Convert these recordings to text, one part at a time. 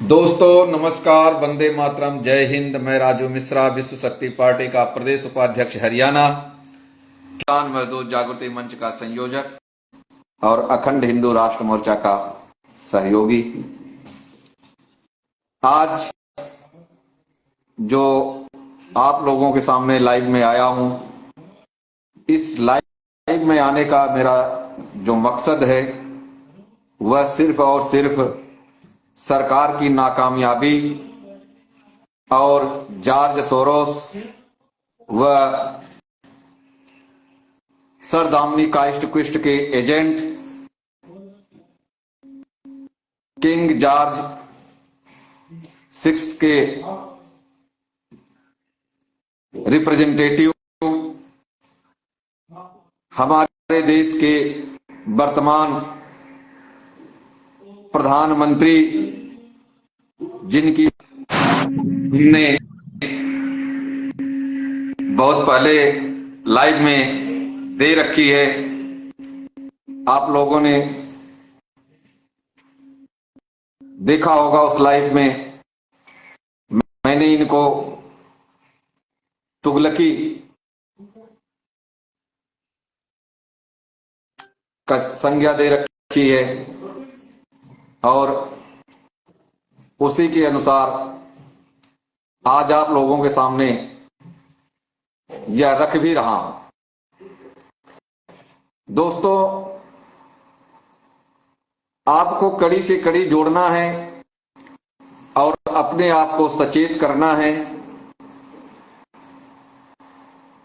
दोस्तों नमस्कार, वंदे मातरम, जय हिंद। मैं राजू मिश्रा, विश्व शक्ति पार्टी का प्रदेश उपाध्यक्ष हरियाणा, किसान मजदूर जागृति मंच का संयोजक और अखंड हिंदू राष्ट्र मोर्चा का सहयोगी। आज जो आप लोगों के सामने लाइव में आया हूं, इस लाइव में आने का मेरा जो मकसद है वह सिर्फ और सिर्फ सरकार की नाकामयाबी और जॉर्ज सोरोस व सर दामनी काइस्ट के एजेंट किंग जॉर्ज सिक्स के रिप्रेजेंटेटिव हमारे देश के वर्तमान प्रधानमंत्री, जिनकी हमने बहुत पहले लाइव में दे रखी है, आप लोगों ने देखा होगा। उस लाइव में मैंने इनको तुगलकी का संज्ञा दे रखी है और उसी के अनुसार आज आप लोगों के सामने यह रख भी रहा हूं। दोस्तों, आपको कड़ी से कड़ी जोड़ना है और अपने आप को सचेत करना है।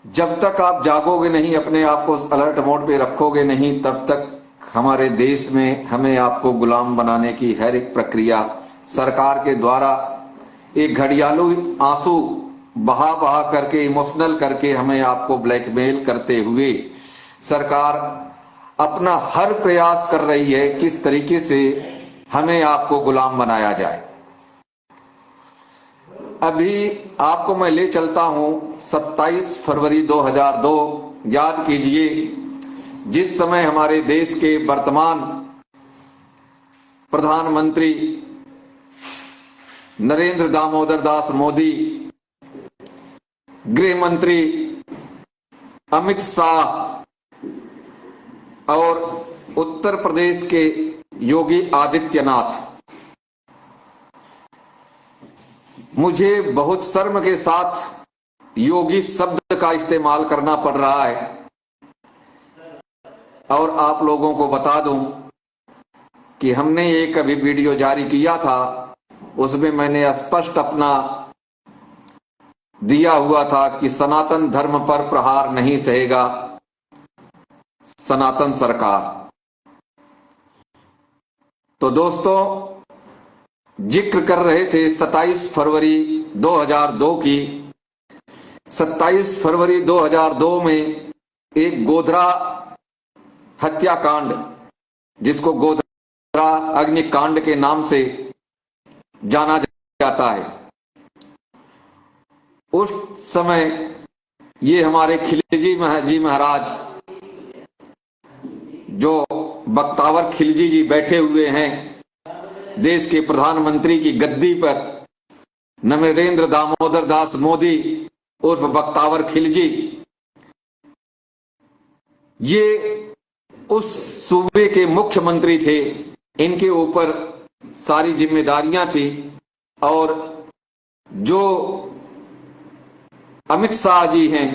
जब तक आप जागोगे नहीं, अपने आप को अलर्ट मोड पे रखोगे नहीं, तब तक हमारे देश में हमें आपको गुलाम बनाने की हर एक प्रक्रिया सरकार के द्वारा एक घड़ियालू आंसू बहा बहा करके, इमोशनल करके हमें आपको ब्लैकमेल करते हुए सरकार अपना हर प्रयास कर रही है किस तरीके से हमें आपको गुलाम बनाया जाए। अभी आपको मैं ले चलता हूं 27 फरवरी 2002। याद कीजिए, जिस समय हमारे देश के वर्तमान प्रधानमंत्री नरेंद्र दामोदर दास मोदी, गृह मंत्री अमित शाह और उत्तर प्रदेश के योगी आदित्यनाथ, मुझे बहुत शर्म के साथ योगी शब्द का इस्तेमाल करना पड़ रहा है और आप लोगों को बता दूं कि हमने एक अभी वीडियो जारी किया था, उसमें मैंने स्पष्ट अपना दिया हुआ था कि सनातन धर्म पर प्रहार नहीं सहेगा सनातन सरकार। तो दोस्तों, जिक्र कर रहे थे 27 फरवरी 2002 की। 27 फरवरी 2002 में एक गोधरा हत्याकांड, जिसको गोधरा अग्निकांड के नाम से जाना जाता है, उस समय ये हमारे खिलजी जी महाराज, जो बख्तावर खिलजी जी बैठे हुए हैं देश के प्रधानमंत्री की गद्दी पर, नरेंद्र दामोदर दास मोदी उर्फ बख्तावर खिलजी, ये उस सूबे के मुख्यमंत्री थे। इनके ऊपर सारी जिम्मेदारियां थी और जो अमित शाह जी हैं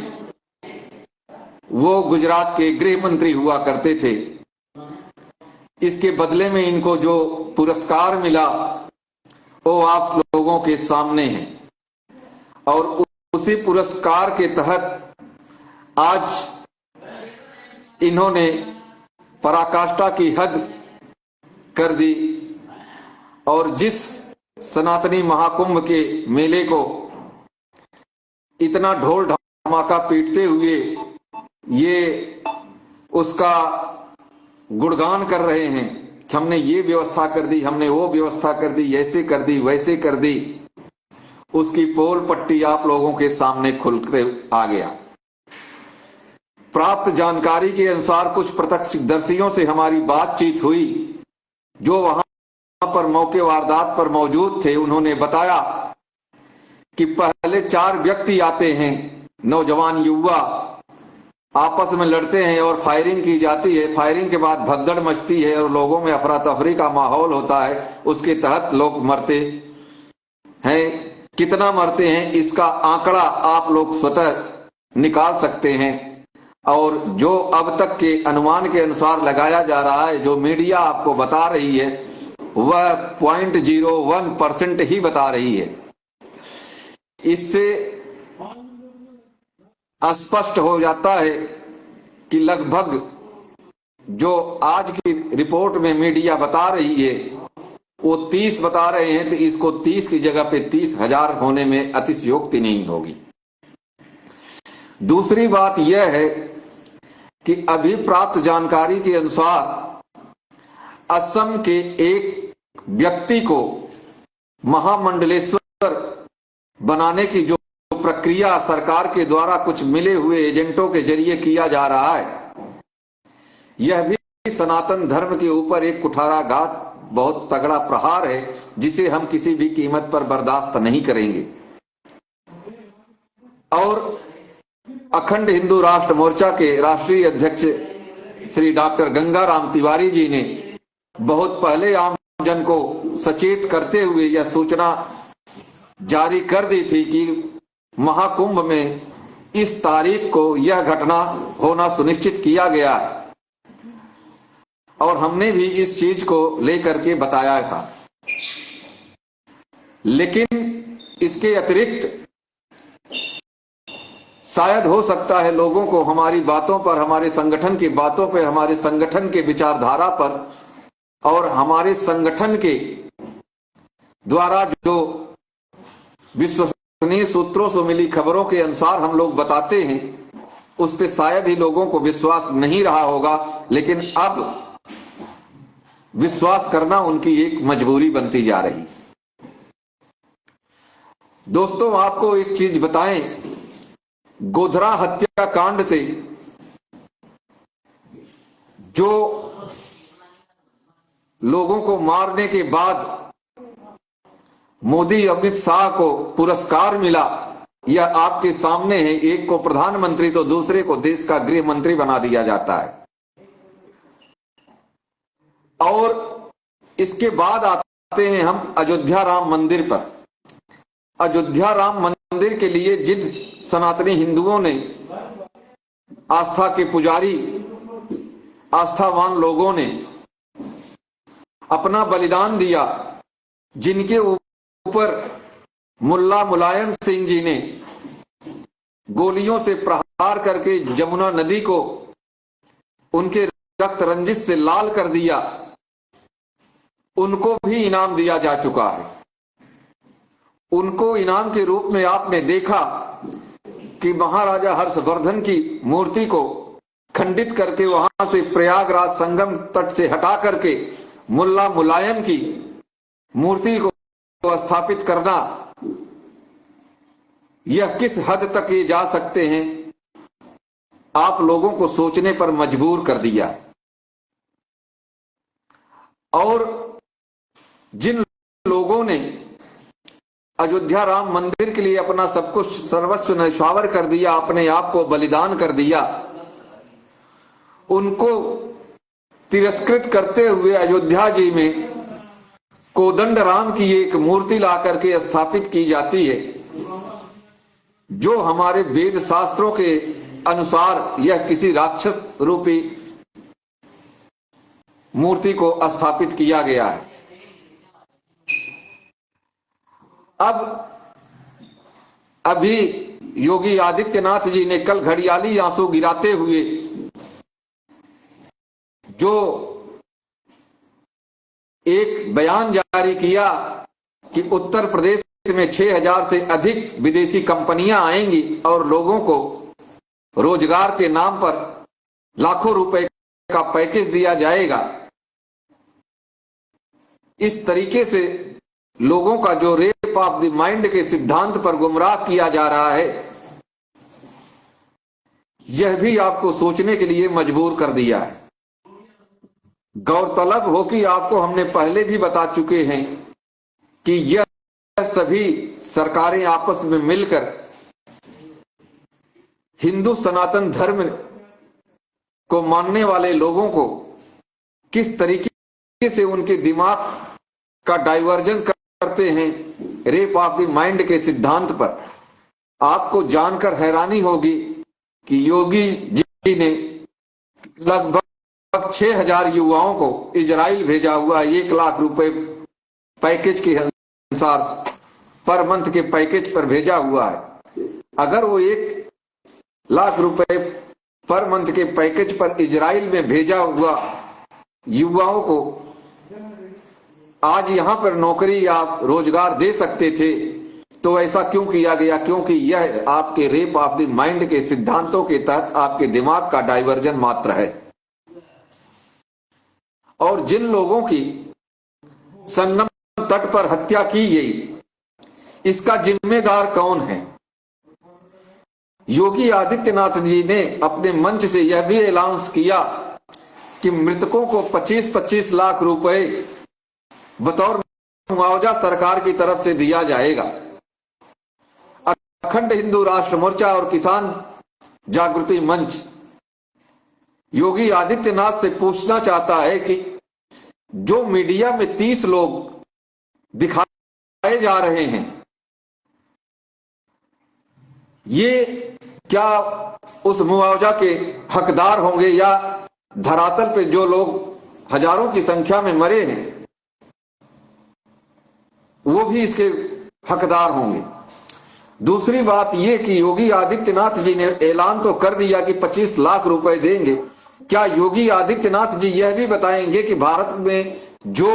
वो गुजरात के गृह मंत्री हुआ करते थे। इसके बदले में इनको जो पुरस्कार मिला वो आप लोगों के सामने है और उसी पुरस्कार के तहत आज इन्होंने पराकाष्ठा की हद कर दी और जिस सनातनी महाकुंभ के मेले को इतना ढोल धमाका पीटते हुए ये उसका गुणगान कर रहे हैं कि हमने ये व्यवस्था कर दी, हमने वो व्यवस्था कर दी, ऐसे कर दी, वैसे कर दी, उसकी पोल पट्टी आप लोगों के सामने खुलकर आ गया। प्राप्त जानकारी के अनुसार कुछ प्रत्यक्षदर्शियों से हमारी बातचीत हुई, जो वहां पर मौके वारदात पर मौजूद थे, उन्होंने बताया कि पहले 4 व्यक्ति आते हैं, नौजवान युवा आपस में लड़ते हैं और फायरिंग की जाती है। फायरिंग के बाद भगदड़ मचती है और लोगों में अफरा तफरी का माहौल होता है। उसके तहत लोग मरते हैं। कितना मरते हैं इसका आंकड़ा आप लोग स्वतः निकाल सकते हैं। और जो अब तक के अनुमान के अनुसार लगाया जा रहा है, जो मीडिया आपको बता रही है, वह 0.01% ही बता रही है। इससे स्पष्ट हो जाता है कि लगभग जो आज की रिपोर्ट में मीडिया बता रही है वो 30 बता रहे हैं, तो इसको 30 की जगह पे 30,000 होने में अतिशयोक्ति नहीं होगी। दूसरी बात यह है कि अभी प्राप्त जानकारी के अनुसार असम के एक व्यक्ति को महामंडलेश्वर बनाने की जो प्रक्रिया सरकार के द्वारा कुछ मिले हुए एजेंटों के जरिए किया जा रहा है, यह भी सनातन धर्म के ऊपर एक कुठाराघात, बहुत तगड़ा प्रहार है, जिसे हम किसी भी कीमत पर बर्दाश्त नहीं करेंगे। और अखंड हिंदू राष्ट्र मोर्चा के राष्ट्रीय अध्यक्ष श्री डॉक्टर गंगाराम तिवारी जी ने बहुत पहले आम जन को सचेत करते हुए यह सूचना जारी कर दी थी कि महाकुंभ में इस तारीख को यह घटना होना सुनिश्चित किया गया है, और हमने भी इस चीज को लेकर के बताया था। लेकिन इसके अतिरिक्त शायद हो सकता है लोगों को हमारी बातों पर, हमारे संगठन की बातों पर, हमारे संगठन के विचारधारा पर और हमारे संगठन के द्वारा जो विश्वसनीय सूत्रों से मिली खबरों के अनुसार हम लोग बताते हैं, उस पे शायद ही लोगों को विश्वास नहीं रहा होगा। लेकिन अब विश्वास करना उनकी एक मजबूरी बनती जा रही। दोस्तों, आपको एक चीज बताएं, गोधरा हत्याकांड से जो लोगों को मारने के बाद मोदी अमित शाह को पुरस्कार मिला, यह आपके सामने है। एक को प्रधानमंत्री तो दूसरे को देश का गृह मंत्री बना दिया जाता है। और इसके बाद आते हैं हम अयोध्या राम मंदिर पर। अयोध्या राम मंदिर के लिए जिन सनातनी हिंदुओं ने, आस्था के पुजारी, आस्थावान लोगों ने अपना बलिदान दिया, जिनके ऊपर मुल्ला मुलायम सिंह जी ने गोलियों से प्रहार करके जमुना नदी को उनके रक्त रंजिश से लाल कर दिया, उनको भी इनाम दिया जा चुका है। उनको इनाम के रूप में आपने देखा कि महाराजा हर्षवर्धन की मूर्ति को खंडित करके वहां से प्रयागराज संगम तट से हटा करके मुल्ला मुलायम की मूर्ति को स्थापित करना, यह किस हद तक ये जा सकते हैं, आप लोगों को सोचने पर मजबूर कर दिया। और जिन लोगों ने अयोध्या राम मंदिर के लिए अपना सब कुछ सर्वस्व न्यौछावर कर दिया, अपने आप को बलिदान कर दिया, उनको तिरस्कृत करते हुए अयोध्या जी में कोदंड राम की एक मूर्ति ला करके स्थापित की जाती है, जो हमारे वेद शास्त्रों के अनुसार यह किसी राक्षस रूपी मूर्ति को स्थापित किया गया है। अब अभी योगी आदित्यनाथ जी ने कल घड़ियाली आंसू गिराते हुए जो एक बयान जारी किया कि उत्तर प्रदेश में 6,000 से अधिक विदेशी कंपनियां आएंगी और लोगों को रोजगार के नाम पर लाखों रुपए का पैकेज दिया जाएगा, इस तरीके से लोगों का जो रेप ऑफ द माइंड के सिद्धांत पर गुमराह किया जा रहा है, यह भी आपको सोचने के लिए मजबूर कर दिया है। गौरतलब हो कि आपको हमने पहले भी बता चुके हैं कि यह सभी सरकारें आपस में मिलकर हिंदू सनातन धर्म को मानने वाले लोगों को किस तरीके से उनके दिमाग का डाइवर्जन करते हैं रेप ऑफ द माइंड के सिद्धांत पर। आपको जानकर हैरानी होगी कि योगी जी ने लगभग 6,000 युवाओं को इजराइल भेजा हुआ 1 लाख रुपए पैकेज के अनुसार पर मंथ के पैकेज पर भेजा हुआ है। अगर वो 1 लाख रुपए पर मंथ के पैकेज पर इजराइल में भेजा हुआ युवाओं को आज यहां पर नौकरी या रोजगार दे सकते थे, तो ऐसा क्यों किया गया? क्योंकि यह आपके रेप ऑफ द माइंड के सिद्धांतों के तहत आपके दिमाग का डाइवर्जन मात्र है। और जिन लोगों की संगम तट पर हत्या की गई, इसका जिम्मेदार कौन है? योगी आदित्यनाथ जी ने अपने मंच से यह भी ऐलान किया कि मृतकों को 25-25 लाख रुपए बतौर मुआवजा सरकार की तरफ से दिया जाएगा। अखंड हिंदू राष्ट्र मोर्चा और किसान जागृति मंच योगी आदित्यनाथ से पूछना चाहता है कि जो मीडिया में 30 लोग दिखाए जा रहे हैं, ये क्या उस मुआवजा के हकदार होंगे या धरातल पे जो लोग हजारों की संख्या में मरे हैं वो भी इसके हकदार होंगे? दूसरी बात यह कि योगी आदित्यनाथ जी ने ऐलान तो कर दिया कि 25 लाख रुपए देंगे। क्या योगी आदित्यनाथ जी यह भी बताएंगे कि भारत में जो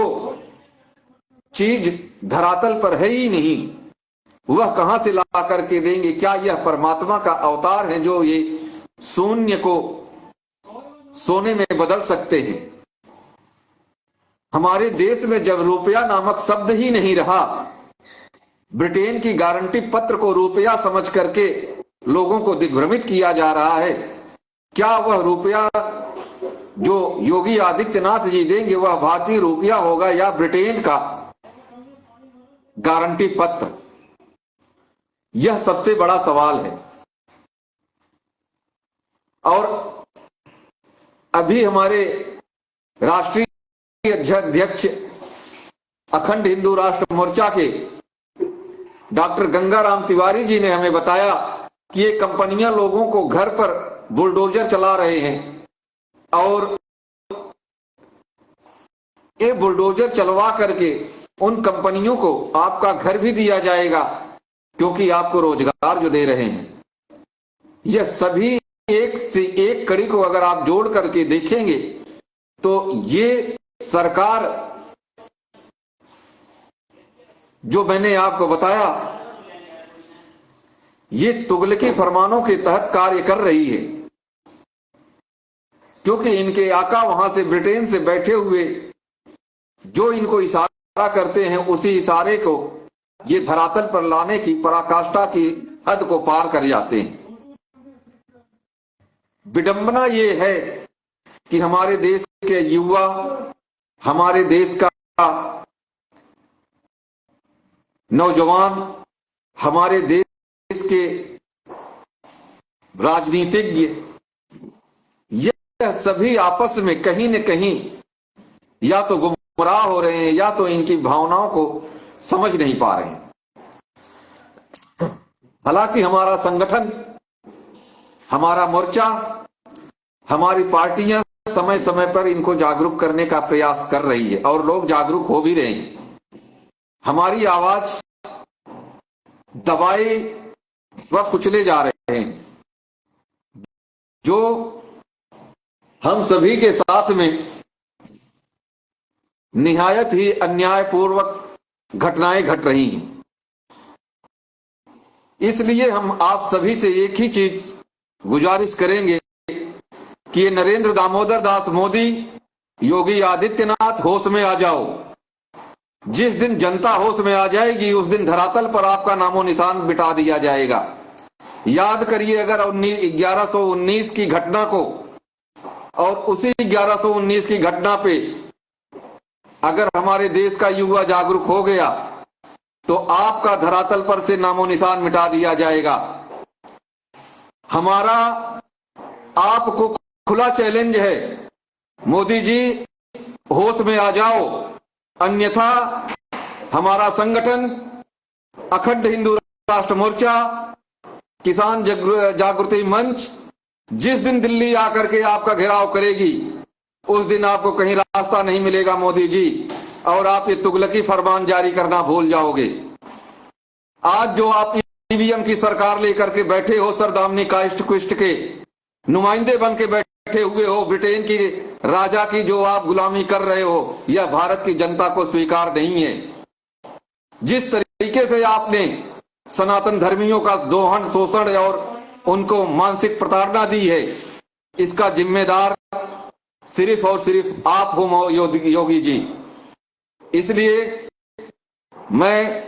चीज धरातल पर है ही नहीं, वह कहां से ला करके देंगे? क्या यह परमात्मा का अवतार है जो ये शून्य को सोने में बदल सकते हैं? हमारे देश में जब रुपया नामक शब्द ही नहीं रहा, ब्रिटेन की गारंटी पत्र को रुपया समझ करके लोगों को दिग्भ्रमित किया जा रहा है। क्या वह रुपया जो योगी आदित्यनाथ जी देंगे वह भारतीय रुपया होगा या ब्रिटेन का गारंटी पत्र? यह सबसे बड़ा सवाल है। और अभी हमारे राष्ट्रीय अध्यक्ष अखंड हिंदू राष्ट्र मोर्चा के डॉक्टर गंगाराम तिवारी जी ने हमें बताया कि ये कंपनियां लोगों को घर पर बुलडोजर चला रहे हैं और ये बुलडोजर चलवा करके उन कंपनियों को आपका घर भी दिया जाएगा क्योंकि आपको रोजगार जो दे रहे हैं। यह सभी एक से एक कड़ी को अगर आप जोड़ करके देखेंगे तो ये सरकार जो मैंने आपको बताया ये तुगलकी फरमानों के तहत कार्य कर रही है, क्योंकि इनके आका वहां से ब्रिटेन से बैठे हुए जो इनको इशारा करते हैं उसी इशारे को ये धरातल पर लाने की पराकाष्ठा की हद को पार कर जाते हैं। विडंबना ये है कि हमारे देश के युवा, हमारे देश का नौजवान, हमारे देश के राजनीतिज्ञ, यह सभी आपस में कहीं न कहीं या तो गुमराह हो रहे हैं या तो इनकी भावनाओं को समझ नहीं पा रहे हैं। हालांकि हमारा संगठन, हमारा मोर्चा, हमारी पार्टियां समय समय पर इनको जागरूक करने का प्रयास कर रही है और लोग जागरूक हो भी रहे हैं। हमारी आवाज दबाए व कुचले जा रहे हैं, जो हम सभी के साथ में निहायत ही अन्यायपूर्वक घटनाएं घट रही हैं। इसलिए हम आप सभी से एक ही चीज गुजारिश करेंगे कि ये नरेंद्र दामोदर दास मोदी, योगी आदित्यनाथ होश में आ जाओ। जिस दिन जनता होश में आ जाएगी उस दिन धरातल पर आपका नामो निशान मिटा दिया जाएगा। याद करिए, अगर 1119 की घटना को और उसी 1119 की घटना पे अगर हमारे देश का युवा जागरूक हो गया तो आपका धरातल पर से नामो निशान मिटा दिया जाएगा। हमारा आपको खुला चैलेंज है, मोदी जी होश में आ जाओ, अन्यथा हमारा संगठन अखंड हिंदू राष्ट्र मोर्चा, किसान जागृति मंच जिस दिन दिल्ली आकर के आपका घेराव करेगी उस दिन आपको कहीं रास्ता नहीं मिलेगा मोदी जी, और आप ये तुगलकी फरमान जारी करना भूल जाओगे। आज जो आप ईवीएम की सरकार लेकर के बैठे हो, सरदामनी काष्ठ कुष्ठ के नुमाइंदे बन के बैठे हुए हो, ब्रिटेन की राजा की जो आप गुलामी कर रहे हो, यह भारत की जनता को स्वीकार नहीं है। जिस तरीके से आपने सनातन धर्मियों का दोहन, शोषण और उनको मानसिक प्रताड़ना दी है, इसका जिम्मेदार सिर्फ और सिर्फ आप हो योगी जी। इसलिए मैं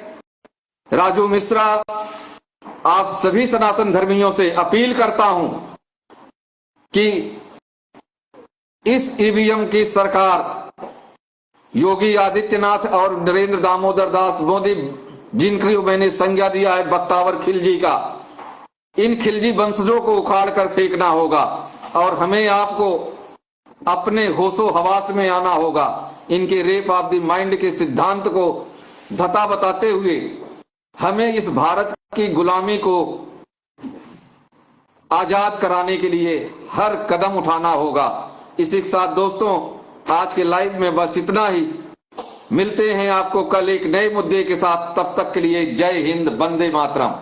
राजू मिश्रा आप सभी सनातन धर्मियों से अपील करता हूं कि इस ईवीएम की सरकार योगी आदित्यनाथ और नरेंद्र दामोदर दास मोदी, जिनकी मैंने संज्ञा दिया है बख्तावर खिलजी का, इन खिलजी वंशजों को उखाड़ कर फेंकना होगा और हमें आपको अपने होशो हवास में आना होगा। इनके रेप ऑफ द माइंड के सिद्धांत को धता बताते हुए हमें इस भारत की गुलामी को आजाद कराने के लिए हर कदम उठाना होगा। इसी के साथ दोस्तों, आज के लाइव में बस इतना ही। मिलते हैं आपको कल एक नए मुद्दे के साथ, तब तक के लिए जय हिंद, वंदे मातरम।